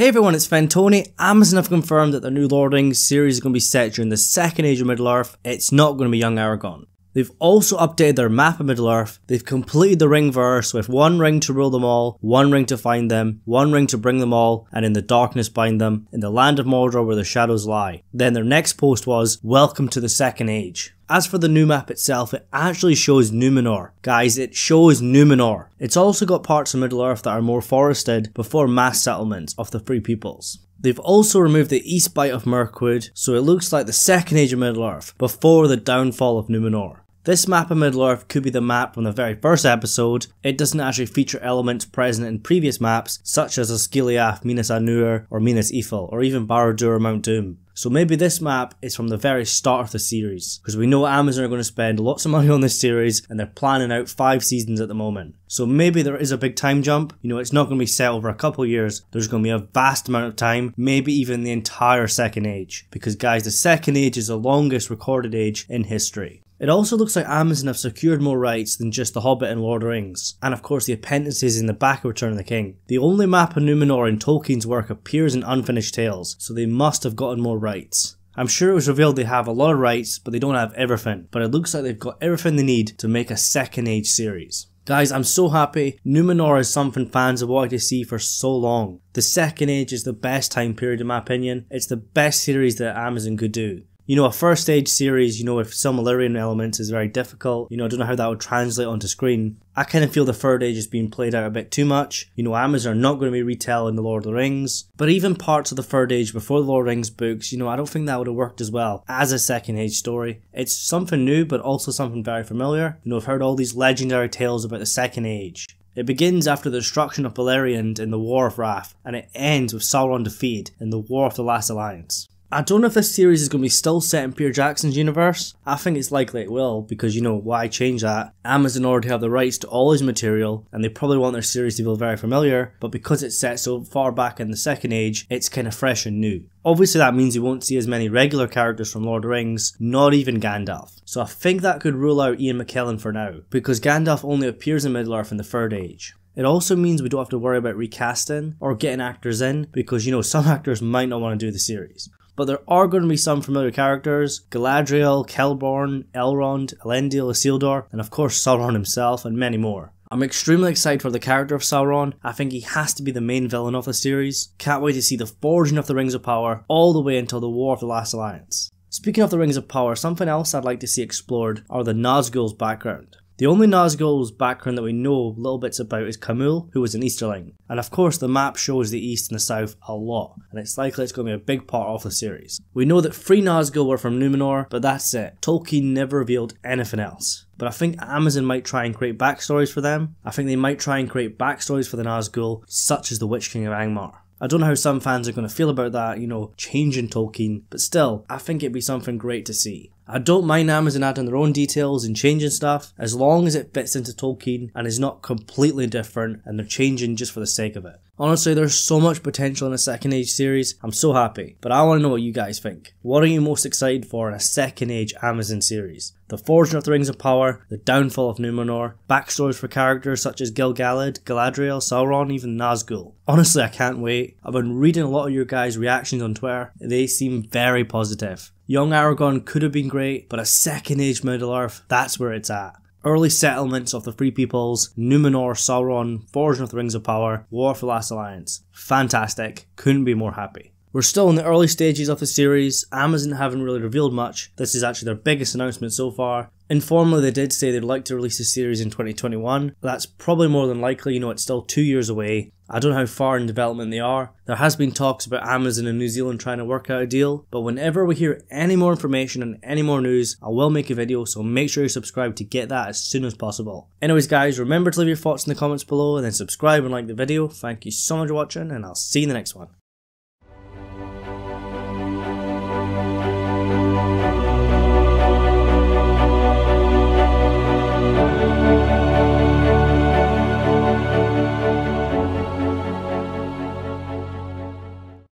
Hey everyone, it's Fentoni. Amazon have confirmed that their new Lord of the Rings series is going to be set during the Second Age of Middle-earth. It's not going to be young Aragorn. They've also updated their map of Middle-earth. They've completed the Ringverse with one ring to rule them all, one ring to find them, one ring to bring them all, and in the darkness bind them, in the land of Mordor where the shadows lie. Then their next post was, Welcome to the Second Age. As for the new map itself, it actually shows Numenor. Guys, it shows Numenor. It's also got parts of Middle-earth that are more forested before mass settlements of the Free Peoples. They've also removed the east bight of Mirkwood, so it looks like the Second Age of Middle-earth, before the downfall of Numenor. This map of Middle-earth could be the map from the very first episode. It doesn't actually feature elements present in previous maps, such as Osgiliath, Minas Anur, or Minas Ithil, or even Barad-dûr or Mount Doom. So maybe this map is from the very start of the series, because we know Amazon are going to spend lots of money on this series and they're planning out 5 seasons at the moment. So maybe there is a big time jump. You know, it's not going to be set over a couple years. There's going to be a vast amount of time, maybe even the entire Second Age. Because guys, the Second Age is the longest recorded age in history. It also looks like Amazon have secured more rights than just The Hobbit and Lord of the Rings, and of course the appendices in the back of Return of the King. The only map of Numenor in Tolkien's work appears in Unfinished Tales, so they must have gotten more rights. I'm sure it was revealed they have a lot of rights, but they don't have everything, but it looks like they've got everything they need to make a Second Age series. Guys, I'm so happy. Numenor is something fans have wanted to see for so long. The Second Age is the best time period in my opinion. It's the best series that Amazon could do. You know, a first age series, you know, with some Illyrian elements is very difficult. You know, I don't know how that would translate onto screen. I kind of feel the third age is being played out a bit too much. You know, Amazon are not going to be retelling The Lord of the Rings. But even parts of the third age before the Lord of the Rings books, you know, I don't think that would have worked as well as a second age story. It's something new, but also something very familiar. You know, I've heard all these legendary tales about the second age. It begins after the destruction of Beleriand in the War of Wrath, and it ends with Sauron defeated in the War of the Last Alliance. I don't know if this series is going to be still set in Peter Jackson's universe. I think it's likely it will, because you know, why change that? Amazon already have the rights to all his material, and they probably want their series to feel very familiar, but because it's set so far back in the Second Age, it's kind of fresh and new. Obviously that means you won't see as many regular characters from Lord of the Rings, not even Gandalf. So I think that could rule out Ian McKellen for now, because Gandalf only appears in Middle-earth in the Third Age. It also means we don't have to worry about recasting or getting actors in, because you know, some actors might not want to do the series. But there are going to be some familiar characters: Galadriel, Celeborn, Elrond, Elendil, Isildur, and of course Sauron himself, and many more. I'm extremely excited for the character of Sauron. I think he has to be the main villain of the series. Can't wait to see the forging of the Rings of Power all the way until the War of the Last Alliance. Speaking of the Rings of Power, something else I'd like to see explored are the Nazgul's background. The only Nazgul's background that we know little bits about is Khamûl, who was an Easterling. And of course the map shows the east and the south a lot, and it's likely it's going to be a big part of the series. We know that 3 Nazgul were from Numenor, but that's it. Tolkien never revealed anything else. But I think Amazon might try and create backstories for them. I think they might try and create backstories for the Nazgul, such as the Witch King of Angmar. I don't know how some fans are going to feel about that, you know, changing Tolkien, but still, I think it'd be something great to see. I don't mind Amazon adding their own details and changing stuff, as long as it fits into Tolkien and is not completely different and they're changing just for the sake of it. Honestly, there's so much potential in a Second Age series, I'm so happy, but I want to know what you guys think. What are you most excited for in a Second Age Amazon series? The forging of the Rings of Power, the downfall of Numenor, backstories for characters such as Gil-galad, Galadriel, Sauron, even Nazgul. Honestly, I can't wait. I've been reading a lot of your guys' reactions on Twitter. They seem very positive. Young Aragorn could have been great, but a Second Age Middle-earth, that's where it's at. Early settlements of the Free Peoples, Numenor, Sauron, forging of the Rings of Power, War of the Last Alliance. Fantastic. Couldn't be more happy. We're still in the early stages of the series. Amazon haven't really revealed much. This is actually their biggest announcement so far. Informally, they did say they'd like to release the series in 2021. That's probably more than likely, you know, it's still 2 years away. I don't know how far in development they are. There has been talks about Amazon and New Zealand trying to work out a deal, but whenever we hear any more information and any more news, I will make a video, so make sure you subscribe to get that as soon as possible. Anyways guys, remember to leave your thoughts in the comments below and then subscribe and like the video. Thank you so much for watching, and I'll see you in the next one.